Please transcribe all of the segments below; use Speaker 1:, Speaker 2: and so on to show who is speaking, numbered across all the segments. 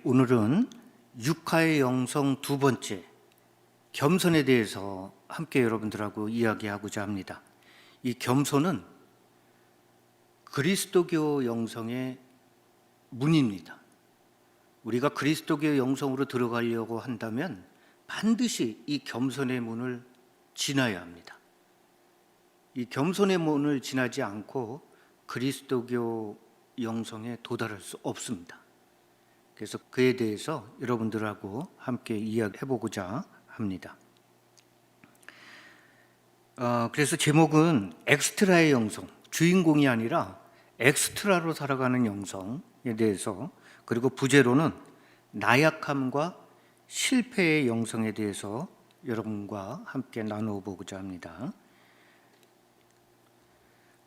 Speaker 1: 오늘은 육하의 영성 두 번째, 겸손에 대해서 함께 여러분들하고 이야기하고자 합니다. 이 겸손은 그리스도교 영성의 문입니다. 우리가 그리스도교 영성으로 들어가려고 한다면 반드시 이 겸손의 문을 지나야 합니다. 이 겸손의 문을 지나지 않고 그리스도교 영성에 도달할 수 없습니다. 그래서 그에 대해서 여러분들하고 함께 이야기해 보고자 합니다. 그래서 제목은 엑스트라의 영성, 주인공이 아니라 엑스트라로 살아가는 영성에 대해서, 그리고 부제로는 나약함과 실패의 영성에 대해서 여러분과 함께 나누어 보고자 합니다.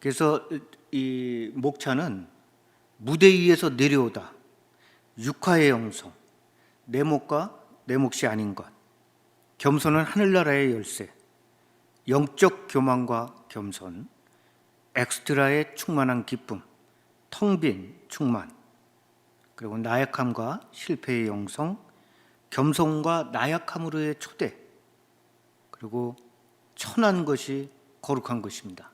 Speaker 1: 그래서 이 목차는 무대 위에서 내려오다, 육하의 영성, 내 몫과 내 몫이 아닌 것, 겸손은 하늘나라의 열쇠, 영적 교만과 겸손, 엑스트라의 충만한 기쁨, 텅 빈 충만, 그리고 나약함과 실패의 영성, 겸손과 나약함으로의 초대, 그리고 천한 것이 거룩한 것입니다.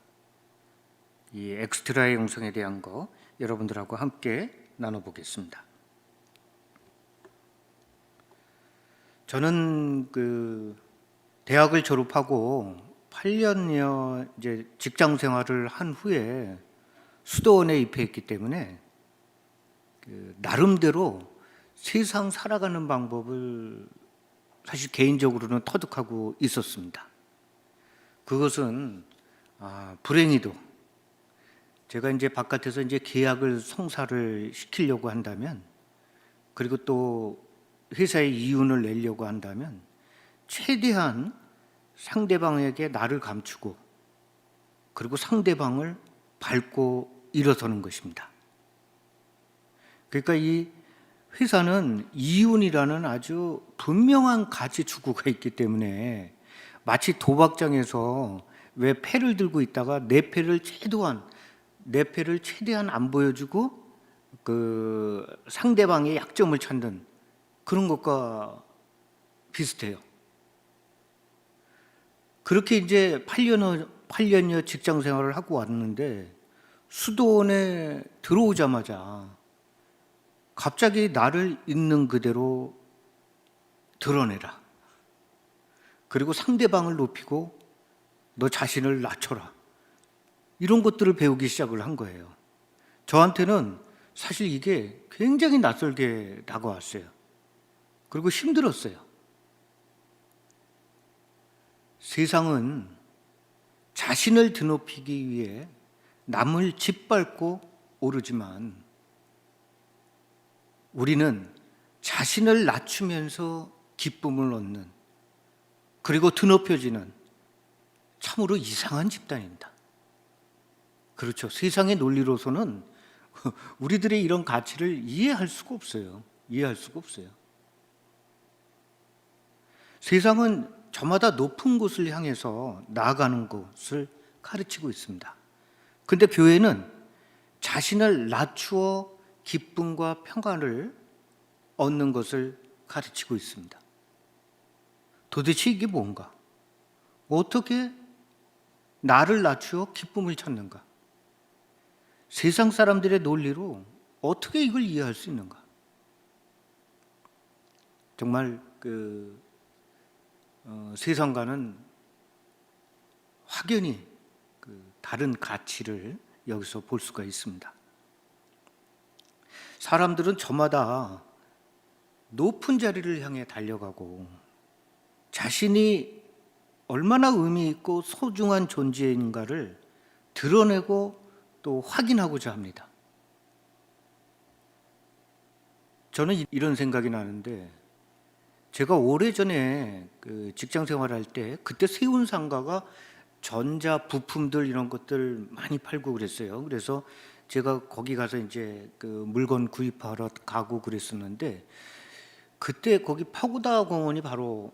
Speaker 1: 이 엑스트라의 영성에 대한 거 여러분들하고 함께 나눠보겠습니다. 저는 대학을 졸업하고 8년여 이제 직장 생활을 한 후에 수도원에 입회했기 때문에 나름대로 세상 살아가는 방법을 사실 개인적으로는 터득하고 있었습니다. 그것은 불행히도 제가 이제 바깥에서 이제 계약을 성사를 시키려고 한다면, 그리고 또 회사에 이윤을 내려고 한다면 최대한 상대방에게 나를 감추고, 그리고 상대방을 밟고 일어서는 것입니다. 그러니까 이 회사는 이윤이라는 아주 분명한 가치 추구가 있기 때문에, 마치 도박장에서 왜 패를 들고 있다가 내 패를 최대한 안 보여주고 그 상대방의 약점을 찾는 그런 것과 비슷해요. 그렇게 이제 8년여 직장 생활을 하고 왔는데, 수도원에 들어오자마자 갑자기 나를 있는 그대로 드러내라, 그리고 상대방을 높이고 너 자신을 낮춰라, 이런 것들을 배우기 시작을 한 거예요. 저한테는 사실 이게 굉장히 낯설게 다가왔어요. 그리고 힘들었어요. 세상은 자신을 드높이기 위해 남을 짓밟고 오르지만, 우리는 자신을 낮추면서 기쁨을 얻는, 그리고 드높여지는 참으로 이상한 집단입니다. 그렇죠. 세상의 논리로서는 우리들의 이런 가치를 이해할 수가 없어요. 세상은 저마다 높은 곳을 향해서 나아가는 것을 가르치고 있습니다. 근데 교회는 자신을 낮추어 기쁨과 평안을 얻는 것을 가르치고 있습니다. 도대체 이게 뭔가? 어떻게 나를 낮추어 기쁨을 찾는가? 세상 사람들의 논리로 어떻게 이걸 이해할 수 있는가? 정말 세상과는 확연히 다른 가치를 여기서 볼 수가 있습니다. 사람들은 저마다 높은 자리를 향해 달려가고, 자신이 얼마나 의미 있고 소중한 존재인가를 드러내고 또 확인하고자 합니다. 저는 이런 생각이 나는데, 제가 오래전에 직장 생활할 때, 그때 세운상가가 전자 부품들 이런 것들 많이 팔고 그랬어요. 그래서 제가 거기 가서 이제 물건 구입하러 가고 그랬었는데, 그때 거기 파고다 공원이 바로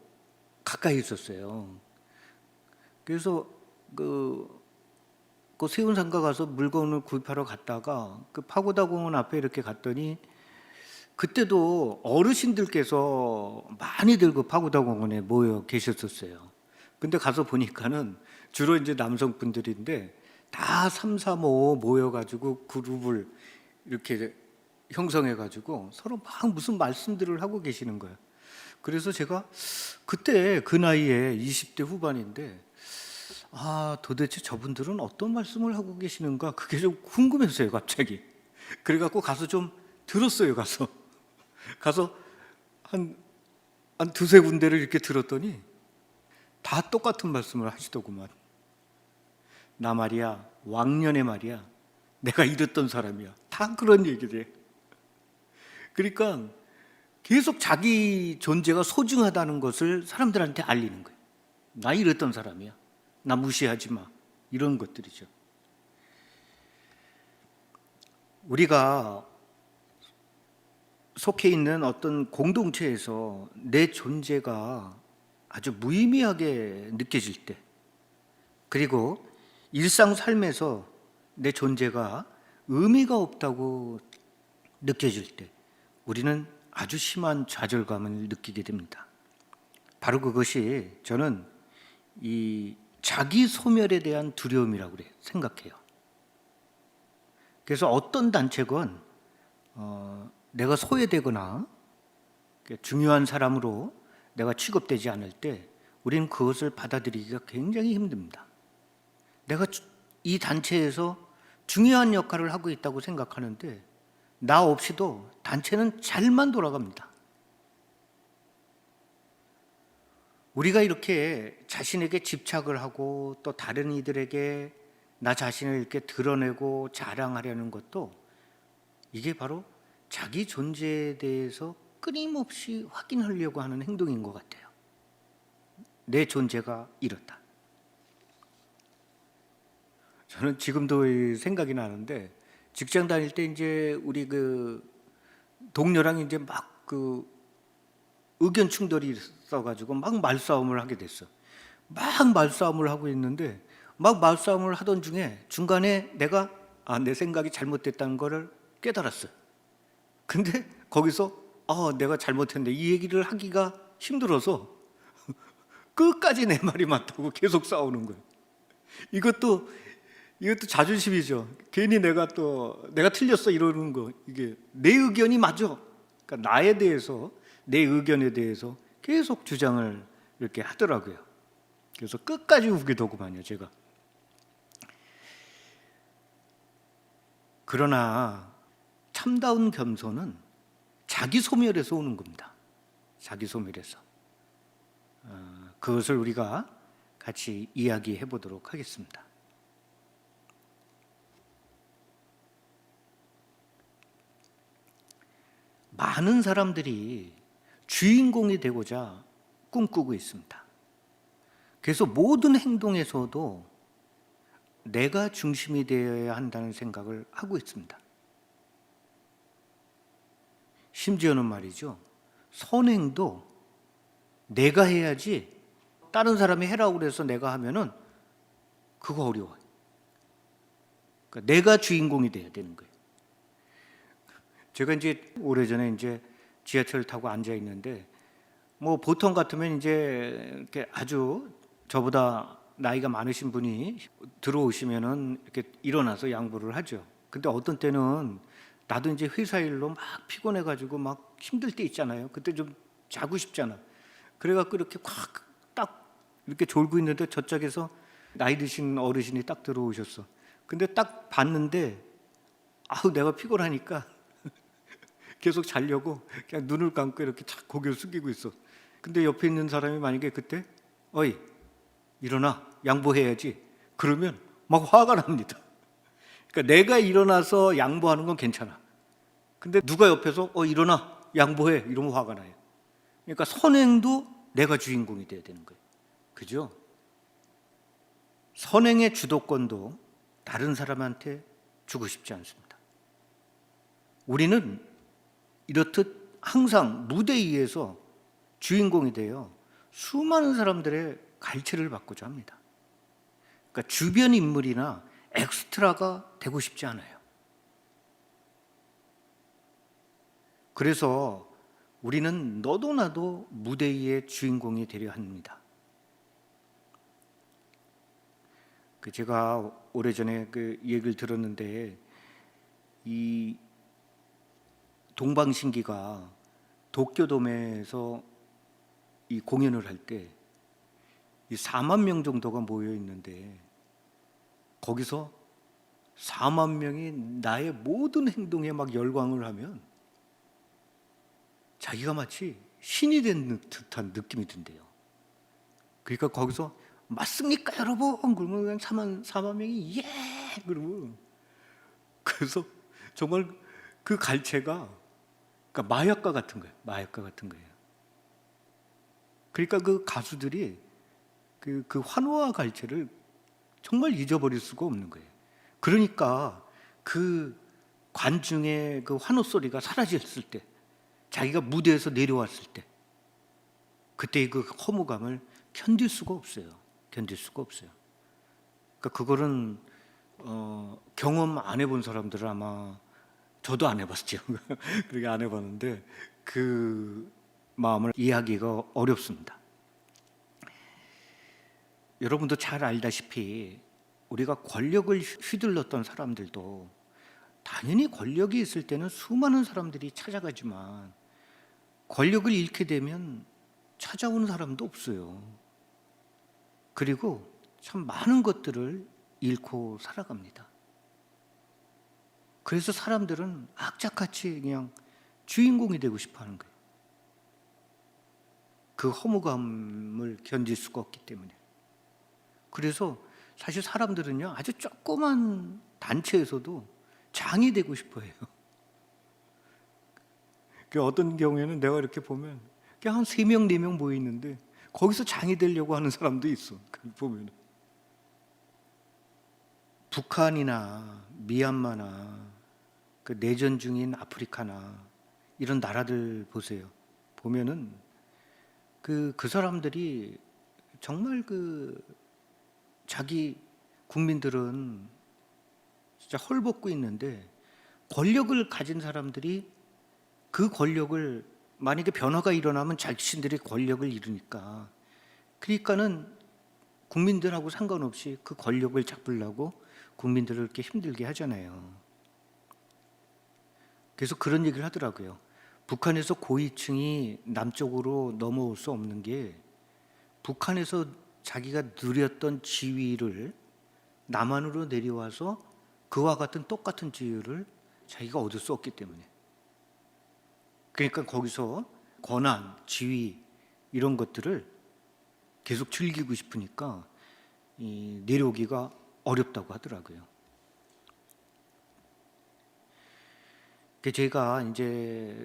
Speaker 1: 가까이 있었어요. 그래서 그 세운상가 가서 물건을 구입하러 갔다가 그 파고다 공원 앞에 이렇게 갔더니 그때도 어르신들께서 많이들 그 파고다공원에 모여 계셨었어요. 근데 가서 보니까는 주로 이제 남성분들인데 다 3, 4, 5 모여가지고 그룹을 이렇게 형성해가지고 서로 막 무슨 말씀들을 하고 계시는 거예요. 그래서 제가 그때 그 나이에 20대 후반인데 도대체 저분들은 어떤 말씀을 하고 계시는가 그게 좀 궁금했어요 갑자기. 그래갖고 가서 좀 들었어요. 가서 한 두세 군데를 이렇게 들었더니 다 똑같은 말씀을 하시더구만. 나 말이야 왕년에 말이야 내가 이랬던 사람이야. 다 그런 얘기를 해. 그러니까 계속 자기 존재가 소중하다는 것을 사람들한테 알리는 거예요. 나 이랬던 사람이야. 나 무시하지 마. 이런 것들이죠. 우리가 속해 있는 어떤 공동체에서 내 존재가 아주 무의미하게 느껴질 때, 그리고 일상 삶에서 내 존재가 의미가 없다고 느껴질 때 우리는 아주 심한 좌절감을 느끼게 됩니다. 바로 그것이 저는 이 자기 소멸에 대한 두려움이라고 생각해요. 그래서 어떤 단체건 내가 소외되거나 중요한 사람으로 내가 취급되지 않을 때 우리는 그것을 받아들이기가 굉장히 힘듭니다. 내가 이 단체에서 중요한 역할을 하고 있다고 생각하는데 나 없이도 단체는 잘만 돌아갑니다. 우리가 이렇게 자신에게 집착을 하고 또 다른 이들에게 나 자신을 이렇게 드러내고 자랑하려는 것도 이게 바로 자기 존재에 대해서 끊임없이 확인하려고 하는 행동인 것 같아요. 내 존재가 이렇다. 저는 지금도 생각이 나는데 직장 다닐 때 이제 우리 그 동료랑 이제 막 의견 충돌이 있어가지고 막 말싸움을 하게 됐어. 막 말싸움을 하고 있는데 막 말싸움을 하던 중에 중간에 내가 내 생각이 잘못됐다는 거를 깨달았어요. 근데 거기서 내가 잘못했는데 이 얘기를 하기가 힘들어서 끝까지 내 말이 맞다고 계속 싸우는 거예요. 이것도 자존심이죠. 괜히 내가 틀렸어 이러는 거. 이게 내 의견이 맞아. 그러니까 나에 대해서, 내 의견에 대해서 계속 주장을 이렇게 하더라고요. 그래서 끝까지 우게 되고만요, 제가. 그러나 참다운 겸손은 자기 소멸에서 오는 겁니다. 자기 소멸에서. 그것을 우리가 같이 이야기해 보도록 하겠습니다. 많은 사람들이 주인공이 되고자 꿈꾸고 있습니다. 그래서 모든 행동에서도 내가 중심이 되어야 한다는 생각을 하고 있습니다. 심지어는 말이죠. 선행도 내가 해야지 다른 사람이 해라고 그래서 내가 하면은 그거 어려워요. 그러니까 내가 주인공이 돼야 되는 거예요. 제가 이제 오래전에 이제 지하철 타고 앉아 있는데 뭐 보통 같으면 이제 이렇게 아주 저보다 나이가 많으신 분이 들어오시면은 이렇게 일어나서 양보를 하죠. 근데 어떤 때는 나도 이제 회사 일로 막 피곤해가지고 막 힘들 때 있잖아요. 그때 좀 자고 싶잖아. 그래갖고 이렇게 확 딱 이렇게 졸고 있는데 저쪽에서 나이 드신 어르신이 딱 들어오셨어. 근데 딱 봤는데 내가 피곤하니까 계속 자려고 그냥 눈을 감고 이렇게 착 고개를 숙이고 있어. 근데 옆에 있는 사람이 만약에 그때 어이 일어나 양보해야지 그러면 막 화가 납니다. 그러니까 내가 일어나서 양보하는 건 괜찮아. 근데 누가 옆에서 일어나 양보해 이러면 화가 나요. 그러니까 선행도 내가 주인공이 돼야 되는 거예요. 그죠? 선행의 주도권도 다른 사람한테 주고 싶지 않습니다. 우리는 이렇듯 항상 무대 위에서 주인공이 되어 수많은 사람들의 갈채를 받고자 합니다. 그러니까 주변 인물이나 엑스트라가 되고 싶지 않아요. 그래서 우리는 너도 나도 무대 위의 주인공이 되려 합니다. 제가 오래전에 그 얘기를 들었는데, 이 동방신기가 도쿄돔에서 이 공연을 할 때 이 4만 명 정도가 모여 있는데, 거기서 4만 명이 나의 모든 행동에 막 열광을 하면 자기가 마치 신이 된 듯한 느낌이 든대요. 그러니까 거기서 맞습니까 여러분? 그러면 그냥 4만 명이 예! 그러면, 그래서 정말 그 갈채가, 그러니까 마약과 같은 거예요. 마약과 같은 거예요. 그러니까 그 가수들이 그 환호와 갈채를 정말 잊어버릴 수가 없는 거예요. 그러니까 그 관중의 그 환호 소리가 사라졌을 때, 자기가 무대에서 내려왔을 때, 그때의 그 허무감을 견딜 수가 없어요. 견딜 수가 없어요. 그러니까 그거는 경험 안 해본 사람들은 아마, 저도 안 해봤죠. 그렇게 안 해봤는데 그 마음을 이해하기가 어렵습니다. 여러분도 잘 알다시피 우리가 권력을 휘둘렀던 사람들도 당연히 권력이 있을 때는 수많은 사람들이 찾아가지만, 권력을 잃게 되면 찾아오는 사람도 없어요. 그리고 참 많은 것들을 잃고 살아갑니다. 그래서 사람들은 악착같이 그냥 주인공이 되고 싶어 하는 거예요. 그 허무감을 견딜 수가 없기 때문에. 그래서 사실 사람들은요, 아주 조그만 단체에서도 장이 되고 싶어 해요. 어떤 경우에는 내가 이렇게 보면 그냥 한 3명, 4명 모여 있는데 거기서 장이 되려고 하는 사람도 있어. 보면 북한이나 미얀마나 그 내전 중인 아프리카나 이런 나라들 보세요. 보면은 그 사람들이 정말 자기 국민들은 진짜 헐벗고 있는데, 권력을 가진 사람들이 그 권력을, 만약에 변화가 일어나면 자신들이 권력을 잃으니까, 그러니까는 국민들하고 상관없이 그 권력을 잡으려고 국민들을 이렇게 힘들게 하잖아요. 그래서 그런 얘기를 하더라고요. 북한에서 고위층이 남쪽으로 넘어올 수 없는 게, 북한에서 자기가 누렸던 지위를 남한으로 내려와서 그와 같은 똑같은 지위를 자기가 얻을 수 없기 때문에. 그러니까 거기서 권한, 지위 이런 것들을 계속 즐기고 싶으니까 내려오기가 어렵다고 하더라고요. 제가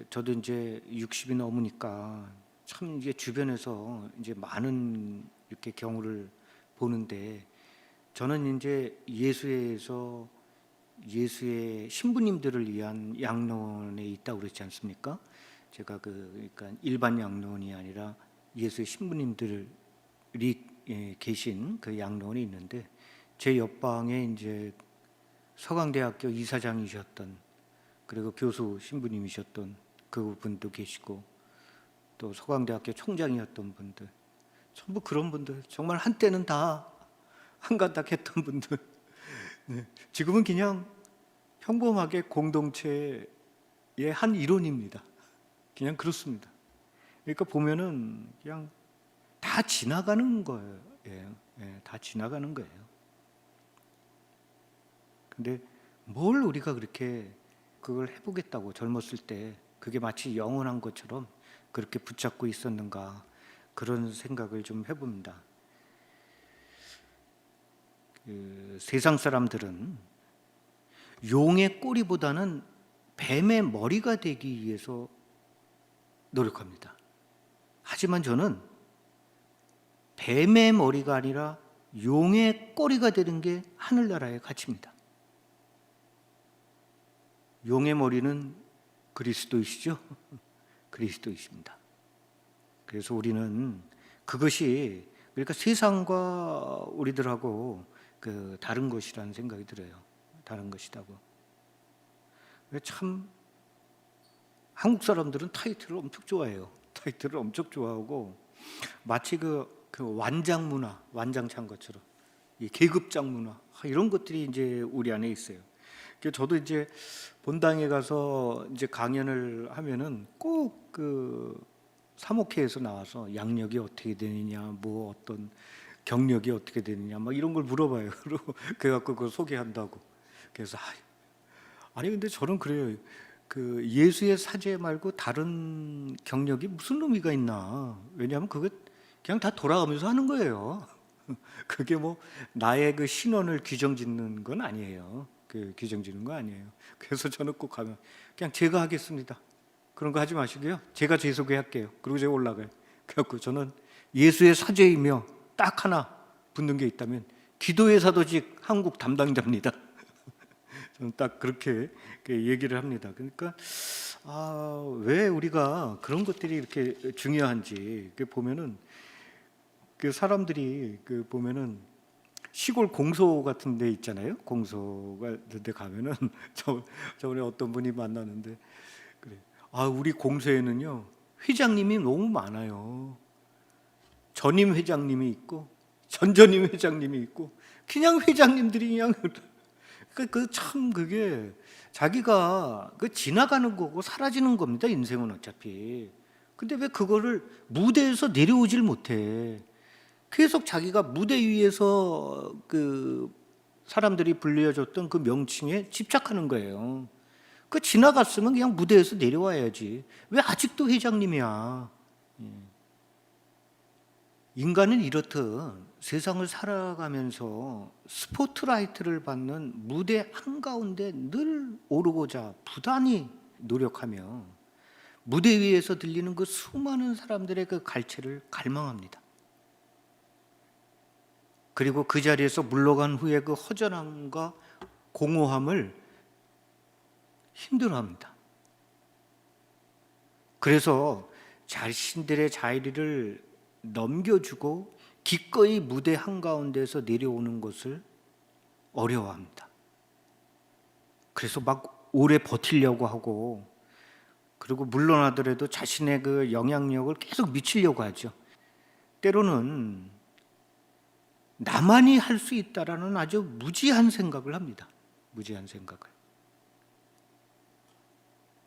Speaker 1: 저도 이제 60이 넘으니까 참 이게 주변에서 이제 많은 이렇게 경우를 보는데, 저는 이제 예수회에서 예수의 신부님들을 위한 양로원에 있다고 그랬지 않습니까? 제가 그러니까 일반 양로원이 아니라 예수의 신부님들이 계신 그 양로원이 있는데, 제 옆방에 이제 서강대학교 이사장이셨던, 그리고 교수 신부님이셨던 그분도 계시고, 또 서강대학교 총장이었던 분들, 전부 그런 분들, 정말 한때는 다 한가닥했던 분들. 네. 지금은 그냥 평범하게 공동체의 한 일원입니다. 그냥 그렇습니다. 그러니까 보면은 그냥 다 지나가는 거예요. 다 지나가는 거예요. 근데 뭘 우리가 그렇게 그걸 해보겠다고 젊었을 때 그게 마치 영원한 것처럼 그렇게 붙잡고 있었는가, 그런 생각을 좀 해봅니다. 세상 사람들은 용의 꼬리보다는 뱀의 머리가 되기 위해서 노력합니다. 하지만 저는 뱀의 머리가 아니라 용의 꼬리가 되는 게 하늘나라의 가치입니다. 용의 머리는 그리스도이시죠? 그리스도이십니다. 그래서 우리는 그것이, 그러니까 세상과 우리들하고 다른 것이라는 생각이 들어요. 다른 것이라고. 참 한국 사람들은 타이틀을 엄청 좋아해요. 타이틀을 엄청 좋아하고 마치 그 완장 문화, 완장창 것처럼 이 계급장 문화 이런 것들이 이제 우리 안에 있어요. 그래서 저도 이제 본당에 가서 이제 강연을 하면은 꼭 그 사목회에서 나와서 양력이 어떻게 되느냐, 뭐 어떤 경력이 어떻게 되느냐, 막 이런 걸 물어봐요. 그리고 그래갖고 그걸 소개한다고. 그래서 아니 근데 저는 그래요. 그 예수의 사제 말고 다른 경력이 무슨 의미가 있나? 왜냐하면 그거 그냥 다 돌아가면서 하는 거예요. 그게 뭐 나의 그 신원을 규정짓는 건 아니에요. 그 규정짓는 거 아니에요. 그래서 저는 꼭 가면 그냥 제가 하겠습니다. 그런 거 하지 마시고요. 제가 제 소개할게요. 그리고 제가 올라가요. 그래갖고 저는 예수의 사제이며 딱 하나 붙는 게 있다면 기도의 사도직 한국 담당자입니다. 저는 딱 그렇게 얘기를 합니다. 그러니까 왜 우리가 그런 것들이 이렇게 중요한지 보면은 그 사람들이 보면은 시골 공소 같은 데 있잖아요. 공소 같은 데 가면은 저번에 어떤 분이 만나는데 그래. 우리 공소에는요. 회장님이 너무 많아요. 전임 회장님이 있고 전전임 회장님이 있고 그냥 회장님들이 그냥 참 그게 자기가 지나가는 거고 사라지는 겁니다. 인생은 어차피. 근데 왜 그거를 무대에서 내려오질 못해? 계속 자기가 무대 위에서 그 사람들이 불려줬던 그 명칭에 집착하는 거예요. 지나갔으면 그냥 무대에서 내려와야지. 왜 아직도 회장님이야? 인간은 이렇듯 세상을 살아가면서 스포트라이트를 받는 무대 한가운데 늘 오르고자 부단히 노력하며 무대 위에서 들리는 그 수많은 사람들의 그 갈채를 갈망합니다. 그리고 그 자리에서 물러간 후에 그 허전함과 공허함을 힘들어합니다. 그래서 자신들의 자리를 넘겨주고 기꺼이 무대 한가운데서 내려오는 것을 어려워합니다. 그래서 막 오래 버티려고 하고 그리고 물러나더라도 자신의 그 영향력을 계속 미치려고 하죠. 때로는 나만이 할 수 있다라는 아주 무지한 생각을 합니다. 무지한 생각을.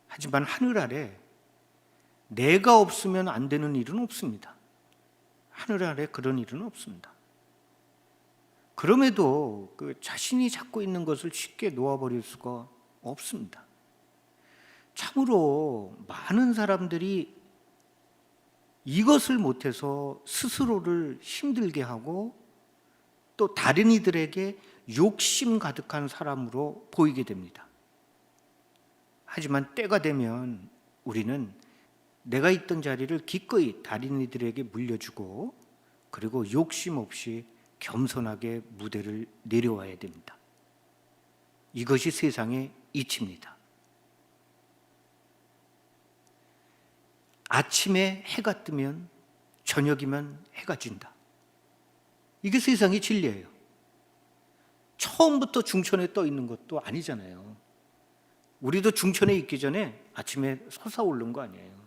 Speaker 1: 하지만 하늘 아래 내가 없으면 안 되는 일은 없습니다. 하늘 아래 그런 일은 없습니다. 그럼에도 자신이 잡고 있는 것을 쉽게 놓아버릴 수가 없습니다. 참으로 많은 사람들이 이것을 못해서 스스로를 힘들게 하고 또 다른 이들에게 욕심 가득한 사람으로 보이게 됩니다. 하지만 때가 되면 우리는 내가 있던 자리를 기꺼이 다른 이들에게 물려주고 그리고 욕심 없이 겸손하게 무대를 내려와야 됩니다. 이것이 세상의 이치입니다. 아침에 해가 뜨면 저녁이면 해가 진다. 이게 세상의 진리예요. 처음부터 중천에 떠 있는 것도 아니잖아요. 우리도 중천에 있기 전에 아침에 솟아오른 거 아니에요.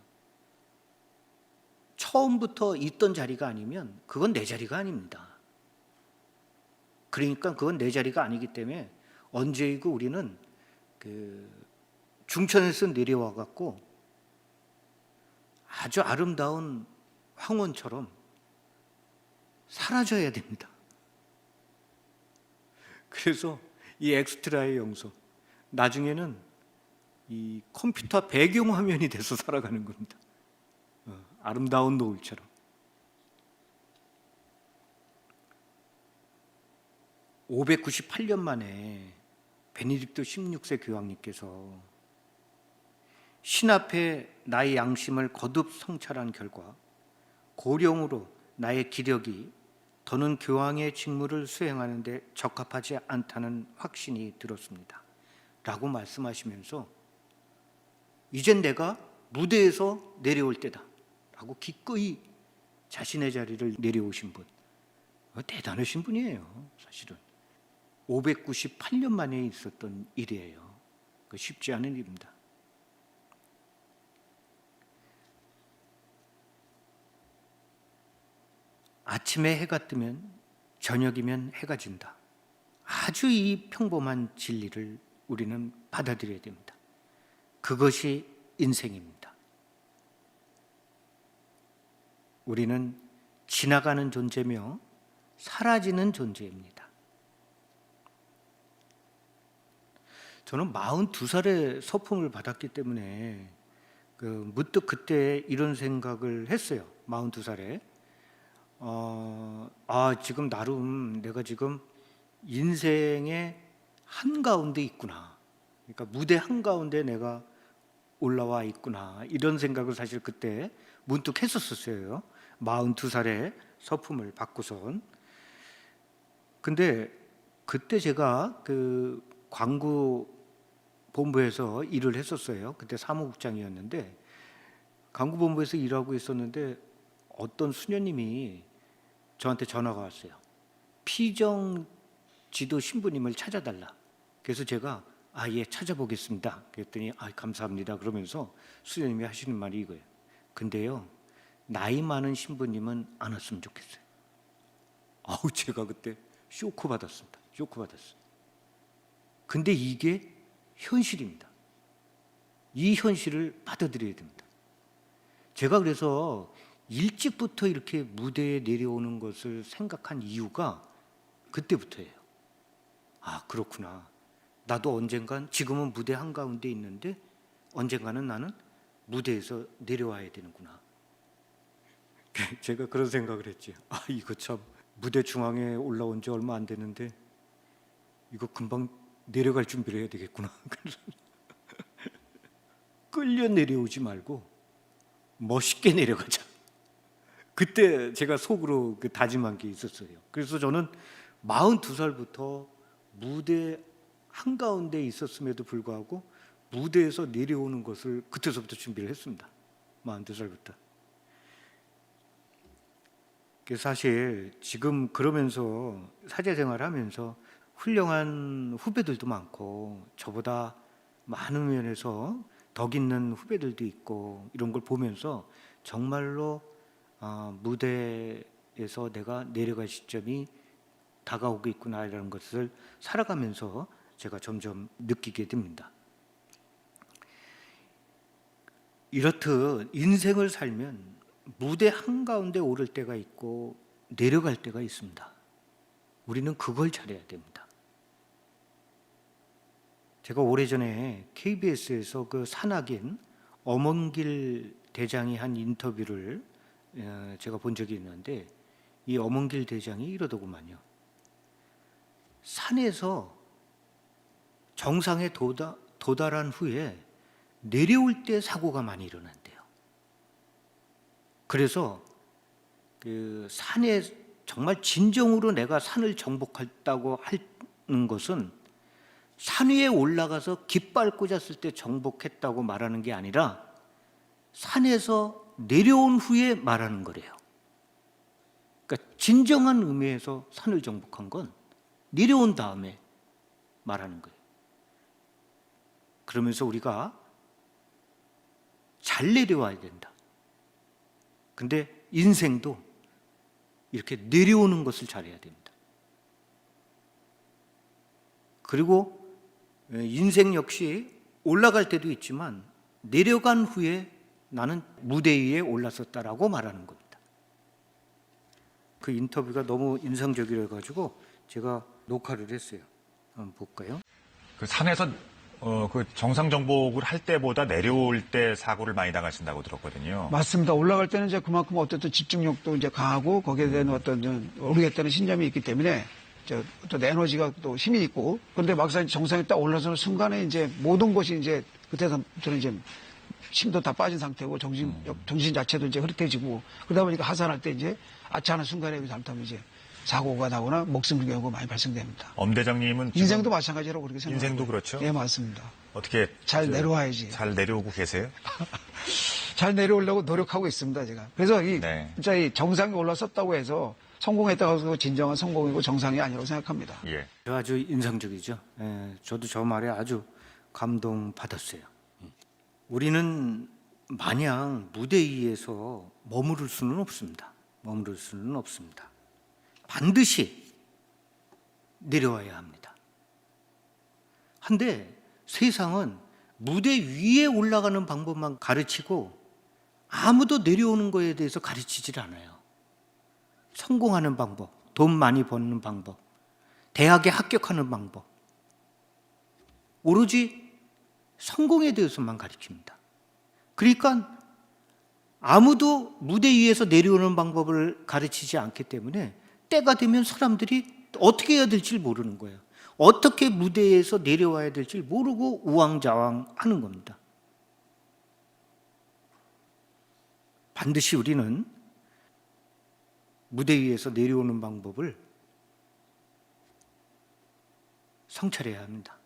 Speaker 1: 처음부터 있던 자리가 아니면 그건 내 자리가 아닙니다. 그러니까 그건 내 자리가 아니기 때문에 언제이고 우리는 중천에서 내려와 갖고 아주 아름다운 황혼처럼 사라져야 됩니다. 그래서 이 엑스트라의 영성, 나중에는 이 컴퓨터 배경화면이 돼서 살아가는 겁니다. 아름다운 노을처럼. 598년 만에 베네딕토 16세 교황님께서 신 앞에 나의 양심을 거듭 성찰한 결과 고령으로 나의 기력이 더는 교황의 직무를 수행하는 데 적합하지 않다는 확신이 들었습니다. 라고 말씀하시면서 이젠 내가 무대에서 내려올 때다 라고 기꺼이 자신의 자리를 내려오신 분, 대단하신 분이에요. 사실은 598년 만에 있었던 일이에요. 쉽지 않은 일입니다. 아침에 해가 뜨면 저녁이면 해가 진다. 아주 이 평범한 진리를 우리는 받아들여야 됩니다. 그것이 인생입니다. 우리는 지나가는 존재며 사라지는 존재입니다. 저는 42살에 서품을 받았기 때문에 문득 그때 이런 생각을 했어요. 42살에 지금 나름 내가 지금 인생의 한가운데 있구나. 그러니까 무대 한가운데 내가 올라와 있구나. 이런 생각을 사실 그때 문득 했었어요. 42살에 서품을 받고선. 근데 그때 제가 그 광고 본부에서 일을 했었어요. 그때 사무국장이었는데 광고본부에서 일하고 있었는데 어떤 수녀님이 저한테 전화가 왔어요. 피정 지도 신부님을 찾아달라. 그래서 제가 예, 찾아보겠습니다. 그랬더니 감사합니다. 그러면서 수녀님이 하시는 말이 이거예요. 근데요, 나이 많은 신부님은 안 왔으면 좋겠어요. 제가 그때 쇼크 받았습니다. 쇼크 받았어요. 근데 이게 현실입니다. 이 현실을 받아들여야 됩니다. 제가 그래서 일찍부터 이렇게 무대에 내려오는 것을 생각한 이유가 그때부터예요. 그렇구나. 나도 언젠간, 지금은 무대 한가운데 있는데 언젠가는 나는 무대에서 내려와야 되는구나. 제가 그런 생각을 했지. 이거 참 무대 중앙에 올라온 지 얼마 안 됐는데 이거 금방 내려갈 준비를 해야 되겠구나. 끌려 내려오지 말고 멋있게 내려가자. 그때 제가 속으로 다짐한 게 있었어요. 그래서 저는 42살부터 무대 한가운데 있었음에도 불구하고 무대에서 내려오는 것을 그때서부터 준비를 했습니다. 42살부터. 사실 지금 그러면서 사제생활을 하면서 훌륭한 후배들도 많고 저보다 많은 면에서 덕 있는 후배들도 있고 이런 걸 보면서 정말로 무대에서 내가 내려갈 시점이 다가오고 있구나라는 것을 살아가면서 제가 점점 느끼게 됩니다. 이렇듯 인생을 살면 무대 한가운데 오를 때가 있고 내려갈 때가 있습니다. 우리는 그걸 잘해야 됩니다. 제가 오래전에 KBS에서 그 산악인 엄원길 대장이 한 인터뷰를 제가 본 적이 있는데 이 엄원길 대장이 이러더구만요. 산에서 정상에 도달한 후에 내려올 때 사고가 많이 일어난대요. 그래서 그 산에 정말 진정으로 내가 산을 정복했다고 하는 것은 산 위에 올라가서 깃발 꽂았을 때 정복했다고 말하는 게 아니라 산에서 내려온 후에 말하는 거래요. 그러니까 진정한 의미에서 산을 정복한 건 내려온 다음에 말하는 거예요. 그러면서 우리가 잘 내려와야 된다. 근데 인생도 이렇게 내려오는 것을 잘해야 됩니다. 그리고 인생 역시 올라갈 때도 있지만 내려간 후에 나는 무대 위에 올랐었다라고 말하는 겁니다. 그 인터뷰가 너무 인상적이라 가지고 제가 녹화를 했어요. 한번 볼까요?
Speaker 2: 그 산에서 그 정상 정복을 할 때보다 내려올 때 사고를 많이 당하신다고 들었거든요.
Speaker 3: 맞습니다. 올라갈 때는 이제 그만큼 어떤 집중력도 이제 강하고 거기에 대한 어떤 오르겠다는 신념이 있기 때문에 어떤 에너지가 또 힘이 있고 그런데 막상 정상에 딱 올라서는 순간에 이제 모든 것이 이제 그때서 저는 이제 힘도 다 빠진 상태고 정신 자체도 이제 흐릿해지고 그러다 보니까 하산할 때 이제 아차하는 순간에 잘못하면 이제 사고가 나거나 목숨 경우가 많이 발생됩니다.
Speaker 2: 엄 대장님은
Speaker 3: 인생도 마찬가지라고 그렇게 생각합니다.
Speaker 2: 인생도 그렇죠?
Speaker 3: 네, 맞습니다.
Speaker 2: 어떻게
Speaker 3: 잘 내려와야지.
Speaker 2: 잘 내려오고 계세요?
Speaker 3: 잘 내려오려고 노력하고 있습니다, 제가. 그래서 진짜 이 정상에 올라섰다고 해서 성공했다고 해서 진정한 성공이고 정상이 아니라고 생각합니다.
Speaker 2: 예.
Speaker 1: 아주 인상적이죠. 저도 저 말에 아주 감동받았어요. 우리는 마냥 무대 위에서 머무를 수는 없습니다. 머무를 수는 없습니다. 반드시 내려와야 합니다. 한데 세상은 무대 위에 올라가는 방법만 가르치고 아무도 내려오는 거에 대해서 가르치질 않아요. 성공하는 방법, 돈 많이 버는 방법, 대학에 합격하는 방법, 오로지 성공에 대해서만 가르칩니다. 그러니까 아무도 무대 위에서 내려오는 방법을 가르치지 않기 때문에 때가 되면 사람들이 어떻게 해야 될지 모르는 거예요. 어떻게 무대에서 내려와야 될지 모르고 우왕좌왕 하는 겁니다. 반드시 우리는 무대 위에서 내려오는 방법을 성찰해야 합니다.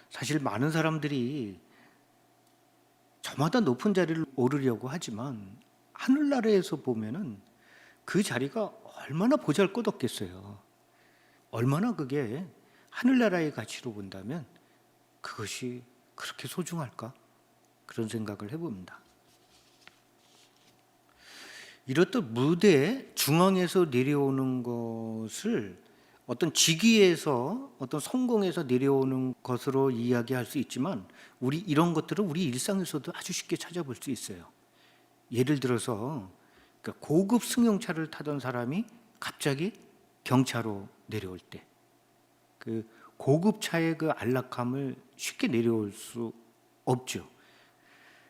Speaker 1: 사실 많은 사람들이 저마다 높은 자리를 오르려고 하지만 하늘나라에서 보면은 그 자리가 얼마나 보잘것없겠어요. 얼마나 그게 하늘나라의 가치로 본다면 그것이 그렇게 소중할까? 그런 생각을 해봅니다. 이렇듯 무대 중앙에서 내려오는 것을 어떤 직위에서 어떤 성공에서 내려오는 것으로 이야기할 수 있지만 우리 이런 것들을 우리 일상에서도 아주 쉽게 찾아볼 수 있어요. 예를 들어서 고급 승용차를 타던 사람이 갑자기 경차로 내려올 때 그 고급차의 그 안락함을 쉽게 내려올 수 없죠.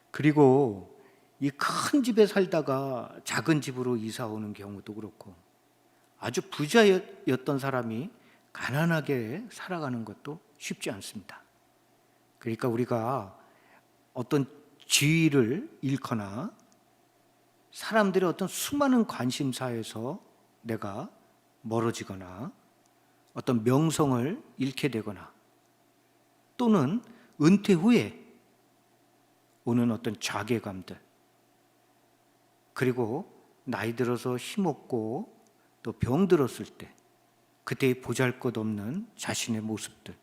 Speaker 1: 그리고 이 큰 집에 살다가 작은 집으로 이사 오는 경우도 그렇고 아주 부자였던 사람이 가난하게 살아가는 것도 쉽지 않습니다. 그러니까 우리가 어떤 지위를 잃거나 사람들의 어떤 수많은 관심사에서 내가 멀어지거나 어떤 명성을 잃게 되거나 또는 은퇴 후에 오는 어떤 자괴감들 그리고 나이 들어서 힘없고 또 병들었을 때 그때의 보잘것없는 자신의 모습들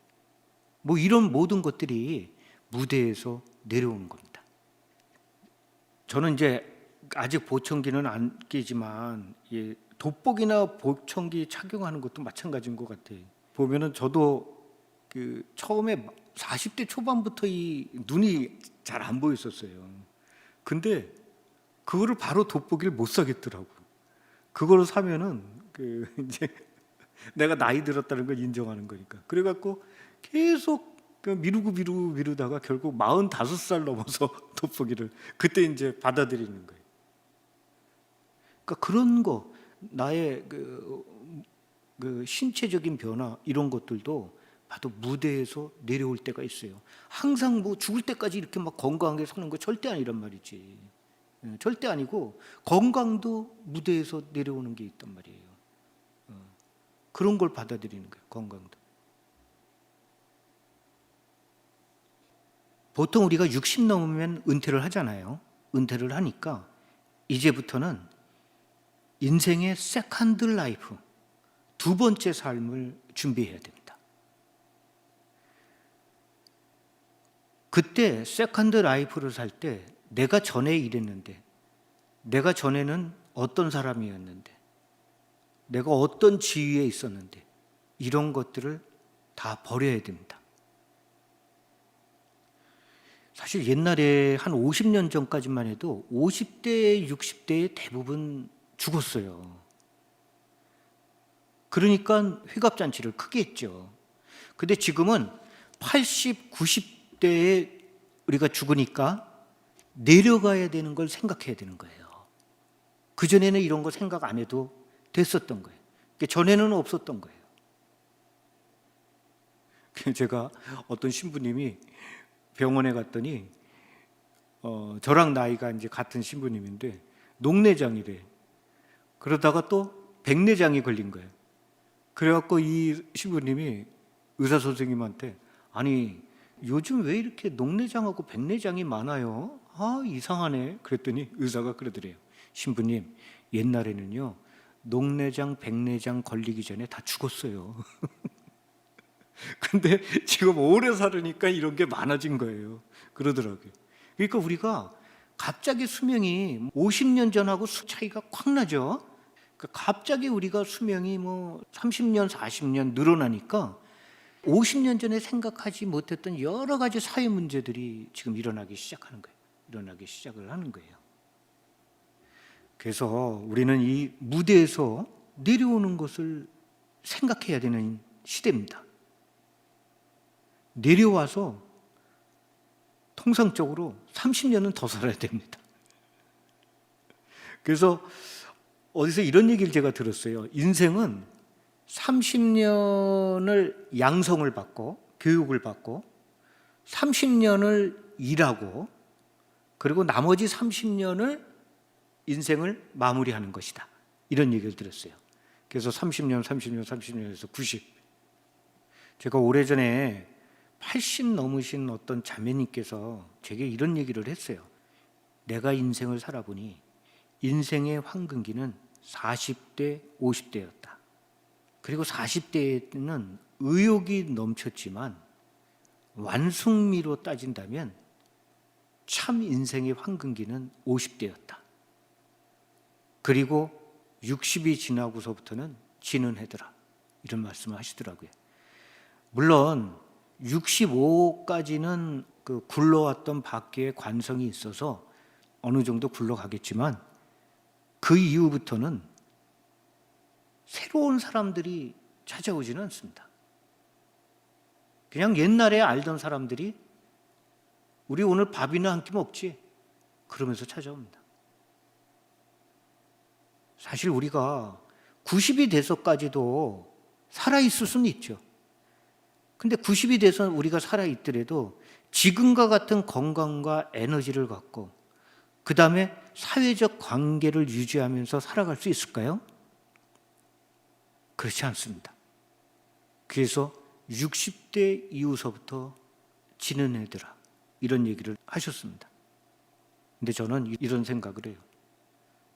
Speaker 1: 뭐 이런 모든 것들이 무대에서 내려오는 겁니다. 저는 이제 아직 보청기는 안 끼지만 돋보기나 보청기 착용하는 것도 마찬가지인 것 같아요. 보면은 저도 그 처음에 40대 초반부터 이 눈이 잘 안 보였었어요. 근데 그거를 바로 돋보기를 못 사겠더라고. 그거를 사면은 그 이제 내가 나이 들었다는 걸 인정하는 거니까. 그래갖고 계속 미루다가 결국 45살 넘어서 돋보기를 그때 이제 받아들이는 거예요. 그러니까 그런 거 나의 그 신체적인 변화 이런 것들도 봐도 무대에서 내려올 때가 있어요. 항상 뭐 죽을 때까지 이렇게 막 건강하게 사는 거 절대 아니란 말이지. 절대 아니고 건강도 무대에서 내려오는 게 있단 말이에요. 그런 걸 받아들이는 거예요. 건강도. 보통 우리가 60 넘으면 은퇴를 하잖아요. 은퇴를 하니까 이제부터는 인생의 세컨드 라이프, 두 번째 삶을 준비해야 됩니다. 그때 세컨드 라이프를 살 때 내가 전에 이랬는데, 내가 전에는 어떤 사람이었는데, 내가 어떤 지위에 있었는데 이런 것들을 다 버려야 됩니다. 사실 옛날에 한 50년 전까지만 해도 50대, 60대의 대부분 죽었어요. 그러니까 회갑잔치를 크게 했죠. 근데 지금은 80, 90대에 우리가 죽으니까 내려가야 되는 걸 생각해야 되는 거예요. 그전에는 이런 거 생각 안 해도 됐었던 거예요. 전에는 없었던 거예요. 제가 어떤 신부님이 병원에 갔더니 저랑 나이가 이제 같은 신부님인데 녹내장이래. 그러다가 또 백내장이 걸린 거예요. 그래갖고 이 신부님이 의사 선생님한테 아니 요즘 왜 이렇게 녹내장하고 백내장이 많아요? 아 이상하네. 그랬더니 의사가 그러더래요. 신부님 옛날에는요 녹내장, 백내장 걸리기 전에 다 죽었어요. 근데 지금 오래 살으니까 이런 게 많아진 거예요. 그러더라고요. 그러니까 우리가 갑자기 수명이 50년 전하고 차이가 확 나죠. 갑자기 우리가 수명이 30년, 40년 늘어나니까 50년 전에 생각하지 못했던 여러 가지 사회 문제들이 지금 일어나기 시작하는 거예요. 일어나기 시작을 하는 거예요. 그래서 우리는 이 무대에서 내려오는 것을 생각해야 되는 시대입니다. 내려와서 통상적으로 30년은 더 살아야 됩니다. 그래서 어디서 이런 얘기를 제가 들었어요. 인생은 30년을 양성을 받고 교육을 받고 30년을 일하고 그리고 나머지 30년을 인생을 마무리하는 것이다. 이런 얘기를 들었어요. 그래서 30년에서 90. 제가 오래전에 80 넘으신 어떤 자매님께서 제게 이런 얘기를 했어요. 내가 인생을 살아보니 인생의 황금기는 40대, 50대였다. 그리고 40대에는 의욕이 넘쳤지만 완숙미로 따진다면 참 인생의 황금기는 50대였다. 그리고 60이 지나고서부터는 지는 해더라. 이런 말씀을 하시더라고요. 물론 65까지는 그 굴러왔던 밖에 관성이 있어서 어느 정도 굴러가겠지만 그 이후부터는 새로운 사람들이 찾아오지는 않습니다. 그냥 옛날에 알던 사람들이 우리 오늘 밥이나 한 끼 먹지? 그러면서 찾아옵니다. 사실 우리가 90이 돼서까지도 살아있을 수는 있죠. 근데 90이 돼서 우리가 살아있더라도 지금과 같은 건강과 에너지를 갖고 그 다음에 사회적 관계를 유지하면서 살아갈 수 있을까요? 그렇지 않습니다. 그래서 60대 이후서부터 지는 애들아 이런 얘기를 하셨습니다. 근데 저는 이런 생각을 해요.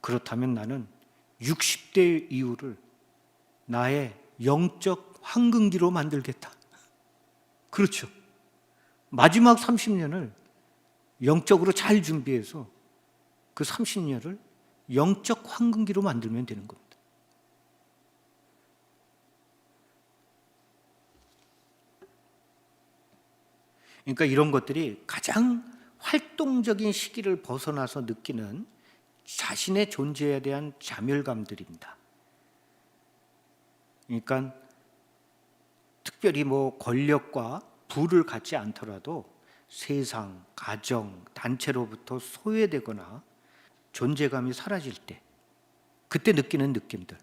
Speaker 1: 그렇다면 나는 60대 이후를 나의 영적 황금기로 만들겠다. 그렇죠. 마지막 30년을 영적으로 잘 준비해서 그 30년을 영적 황금기로 만들면 되는 겁니다. 그러니까 이런 것들이 가장 활동적인 시기를 벗어나서 느끼는 자신의 존재에 대한 자멸감들입니다. 그러니까 특별히 권력과 부를 갖지 않더라도 세상, 가정, 단체로부터 소외되거나 존재감이 사라질 때 그때 느끼는 느낌들,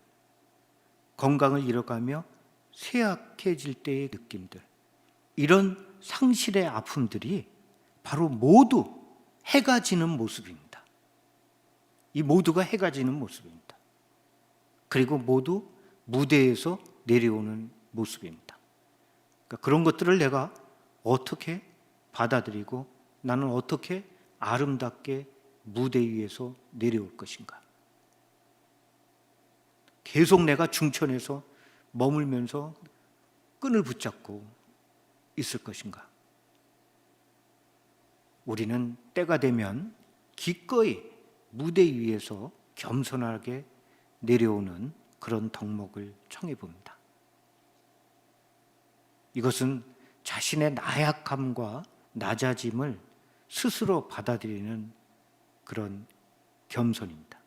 Speaker 1: 건강을 잃어가며 쇠약해질 때의 느낌들, 이런 상실의 아픔들이 바로 모두 해가 지는 모습입니다. 이 모두가 해가 지는 모습입니다. 그리고 모두 무대에서 내려오는 모습입니다. 그러니까 그런 것들을 내가 어떻게 받아들이고 나는 어떻게 아름답게 무대 위에서 내려올 것인가. 계속 내가 중천에서 머물면서 끈을 붙잡고 있을 것인가. 우리는 때가 되면 기꺼이 무대 위에서 겸손하게 내려오는 그런 덕목을 청해 봅니다. 이것은 자신의 나약함과 낮아짐을 스스로 받아들이는 그런 겸손입니다.